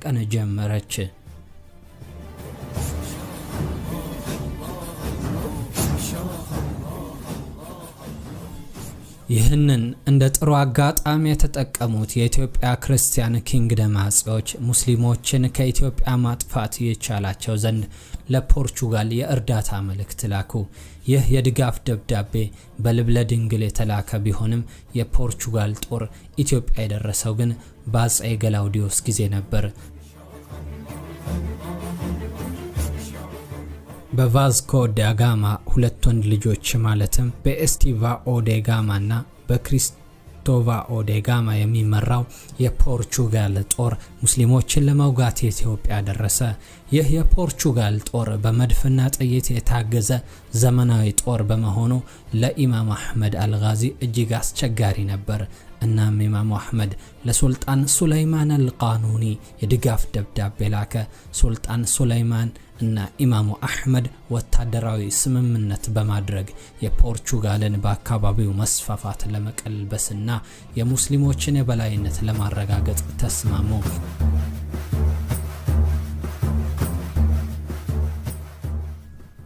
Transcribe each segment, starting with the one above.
ማቀንቀን ጀመረች። ይህንን እንደ ጥሩ አጋጣሚ የተጠቀሙት የኢትዮጵያ ክርስቲያን ኪንግደም አጼዎች ሙስሊሞችን ከኢትዮጵያ ማጥፋት ይቻላቸው ዘንድ ለፖርቹጋል የእርዳታ መልእክት ላኩ። ይህ የድጋፍ ደብዳቤ በልብነ ድንግል የተላከ ቢሆንም የፖርቹጋል ጦር ኢትዮጵያ የደረሰው ግን በአጼ ገላውዲዮስ ጊዜ ነበር። በቫስኮ ዳጋማ ሁለት ወንድ ልጆች ማለትም በኤስቲቫኦ ዴጋማ እና በክሪስቶቫኦ ዴጋማ የሚመራው የፖርቹጋል ጦር ሙስሊሞችን ለመውጋት ኢትዮጵያ ደረሰ። ይህ የፖርቹጋል ጦር በመድፍና ጥይት የታገዘ ዘመናዊ ጦር በመሆኑ ለኢማም አህመድ አልጋዚ እጅግ አስቸጋሪ ነበር። እናም ኢማም አህመድ ለሱልጣን ሱለይማን አልቃኑኒ የድጋፍ ደብዳቤ ላከ። ሱልጣን ሱለይማን እና ኢማሙ አህመድ ወታደራዊ ስምምነት በማድረግ የፖርቹጋልን በአካባቢው መስፋፋት ለመቀልበስና የሙስሊሞችን የበላይነት ለማረጋገጥ ተስማሙ።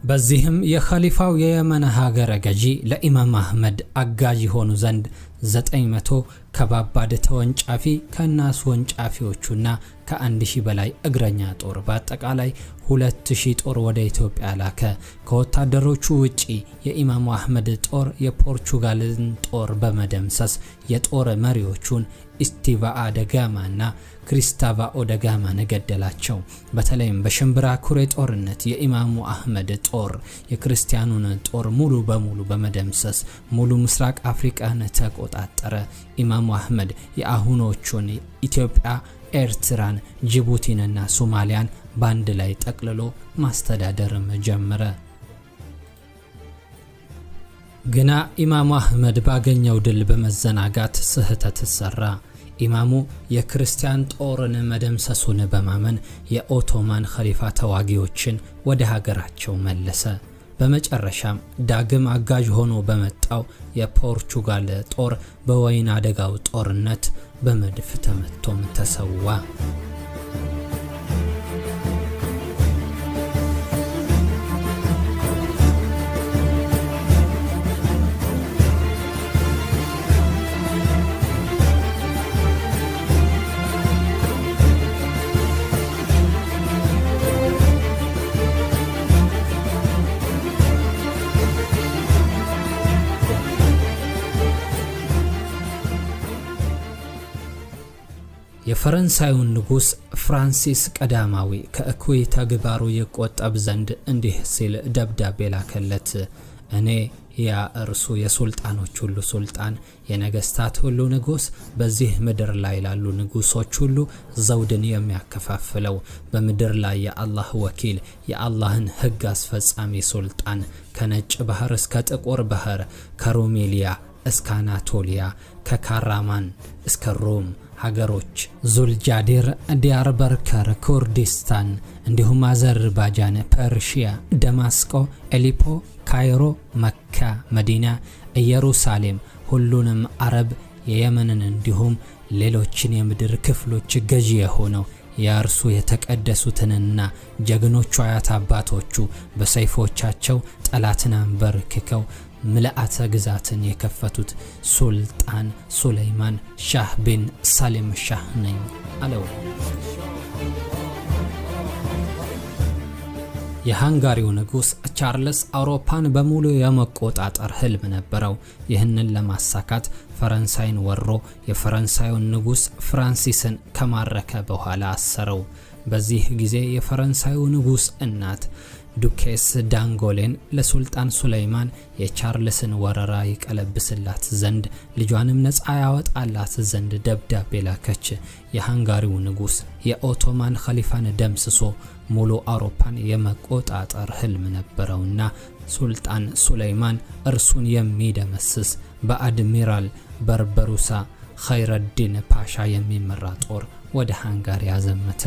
በዚህም የኸሊፋው የየመን ሀገረ ገዢ ለኢማም አህመድ አጋዥ ሆኑ ዘንድ 900 ከባባድ ተወንጫፊ ከናስ ወንጫፊዎቹና ከ1000 በላይ እግረኛ ጦር በአጠቃላይ 2000 ጦር ወደ ኢትዮጵያ ላከ። ከወታደሮቹ ውጪ የኢማሙ አህመድ ጦር የፖርቹጋልን ጦር በመደምሰስ የጦር መሪዎቹን ኢስቲቫአ ደጋማና ክሪስቶቫኦ ደጋማን ገደላቸው። በተለይም በሽምብራ ኩሬ ጦርነት የኢማሙ አህመድ ጦር የክርስቲያኑን ጦር ሙሉ በሙሉ በመደምሰስ ሙሉ ምስራቅ አፍሪካን ተቆጣጠረ። ኢማሙ አህመድ የአሁኖቹን ኢትዮጵያ፣ ኤርትራን፣ ጅቡቲንና ሶማሊያን ባንድ ላይ ጠቅልሎ ማስተዳደርም ጀመረ። ግና ኢማሙ አህመድ ባገኘው ድል በመዘናጋት ስህተት ሰራ። ኢማሙ የክርስቲያን ጦርን መደምሰሱን በማመን የኦቶማን ኸሊፋ ተዋጊዎችን ወደ ሀገራቸው መለሰ። በመጨረሻም ዳግም አጋዥ ሆኖ በመጣው የፖርቹጋል ጦር በወይና አደጋው ጦርነት በመድፍ ተመቶም ተሰዋ። የፈረንሳዩን ንጉስ ፍራንሲስ ቀዳማዊ ከእኩይ ተግባሩ ይቆጠብ ዘንድ እንዲህ ሲል ደብዳቤ ላከለት። እኔ ያ እርሱ የሱልጣኖች ሁሉ ሱልጣን የነገስታት ሁሉ ንጉስ በዚህ ምድር ላይ ላሉ ንጉሶች ሁሉ ዘውድን የሚያከፋፍለው በምድር ላይ የአላህ ወኪል የአላህን ህግ አስፈጻሚ ሱልጣን ከነጭ ባህር እስከ ጥቁር ባህር ከሩሜሊያ እስከ አናቶሊያ ከካራማን እስከ ሮም ሀገሮች ዙልጃዲር፣ ዲያርበርከር፣ ኩርዲስታን እንዲሁም አዘርባጃን፣ ፐርሺያ፣ ደማስቆ፣ ኤሊፖ፣ ካይሮ፣ መካ፣ መዲና፣ ኢየሩሳሌም ሁሉንም አረብ የየመንን እንዲሁም ሌሎችን የምድር ክፍሎች ገዢ የሆነው የእርሱ የተቀደሱትንና ጀግኖቹ አያት አባቶቹ በሰይፎቻቸው ጠላትን አንበርክከው ምልአተ ግዛትን የከፈቱት ሱልጣን ሱለይማን ሻህ ቢን ሳሊም ሻህ ነኝ አለው። የሃንጋሪው ንጉስ ቻርልስ አውሮፓን በሙሉ የመቆጣጠር ህልም ነበረው። ይህንን ለማሳካት ፈረንሳይን ወሮ የፈረንሳዩን ንጉስ ፍራንሲስን ከማረከ በኋላ አሰረው። በዚህ ጊዜ የፈረንሳዩ ንጉስ እናት ዱኬስ ዳንጎሌን ለሱልጣን ሱለይማን የቻርልስን ወረራ ይቀለብስላት ዘንድ ልጇንም ነፃ ያወጣላት ዘንድ ደብዳቤ ላከች። የሃንጋሪው ንጉስ የኦቶማን ኸሊፋን ደምስሶ ሙሉ አውሮፓን የመቆጣጠር ህልም ነበረውና ሱልጣን ሱለይማን እርሱን የሚደመስስ በአድሚራል በርበሩሳ ኸይረዲን ፓሻ የሚመራ ጦር ወደ ሃንጋሪ አዘመተ።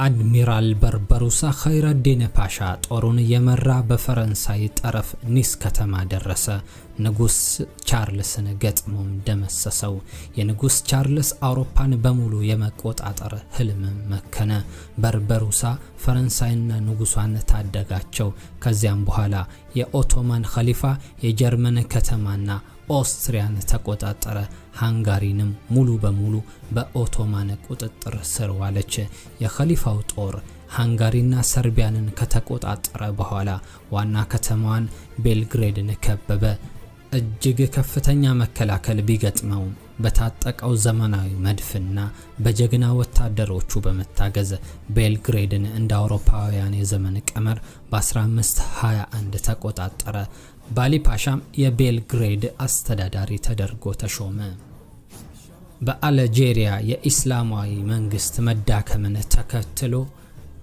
አድሚራል በርበሩሳ ኸይረዲን ፓሻ ጦሩን የመራ በፈረንሳይ ጠረፍ ኒስ ከተማ ደረሰ። ንጉስ ቻርልስን ገጥሞም ደመሰሰው። የንጉስ ቻርልስ አውሮፓን በሙሉ የመቆጣጠር ህልም መከነ። በርበሩሳ ፈረንሳይና ንጉሷን ታደጋቸው። ከዚያም በኋላ የኦቶማን ኸሊፋ የጀርመን ከተማና ኦስትሪያን ተቆጣጠረ። ሃንጋሪንም ሙሉ በሙሉ በኦቶማን ቁጥጥር ስር ዋለች። የኸሊፋው ጦር ሃንጋሪና ሰርቢያንን ከተቆጣጠረ በኋላ ዋና ከተማዋን ቤልግሬድን ከበበ። እጅግ ከፍተኛ መከላከል ቢገጥመው በታጠቀው ዘመናዊ መድፍና በጀግና ወታደሮቹ በመታገዝ ቤልግሬድን እንደ አውሮፓውያን የዘመን ቀመር በ1521 ተቆጣጠረ። ባሊ ፓሻም የቤልግሬድ አስተዳዳሪ ተደርጎ ተሾመ። በአልጄሪያ የኢስላማዊ መንግስት መዳከምን ተከትሎ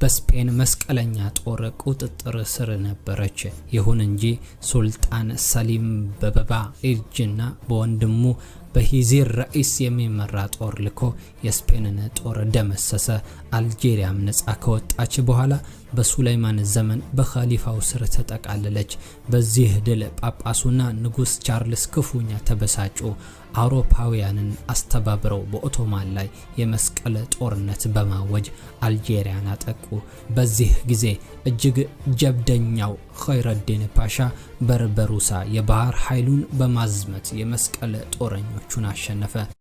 በስፔን መስቀለኛ ጦር ቁጥጥር ስር ነበረች። ይሁን እንጂ ሱልጣን ሰሊም በበባ እጅና በወንድሙ በሂዚር ረኢስ የሚመራ ጦር ልኮ የስፔንን ጦር ደመሰሰ። አልጄሪያም ነፃ ከወጣች በኋላ በሱላይማን ዘመን በኸሊፋው ስር ተጠቃለለች። በዚህ ድል ጳጳሱና ንጉስ ቻርልስ ክፉኛ ተበሳጩ። አውሮፓውያንን አስተባብረው በኦቶማን ላይ የመስቀል ጦርነት በማወጅ አልጄሪያን አጠቁ። በዚህ ጊዜ እጅግ ጀብደኛው ኸይረዲን ፓሻ በርበሩሳ የባህር ኃይሉን በማዝመት የመስቀል ጦረኞቹን አሸነፈ።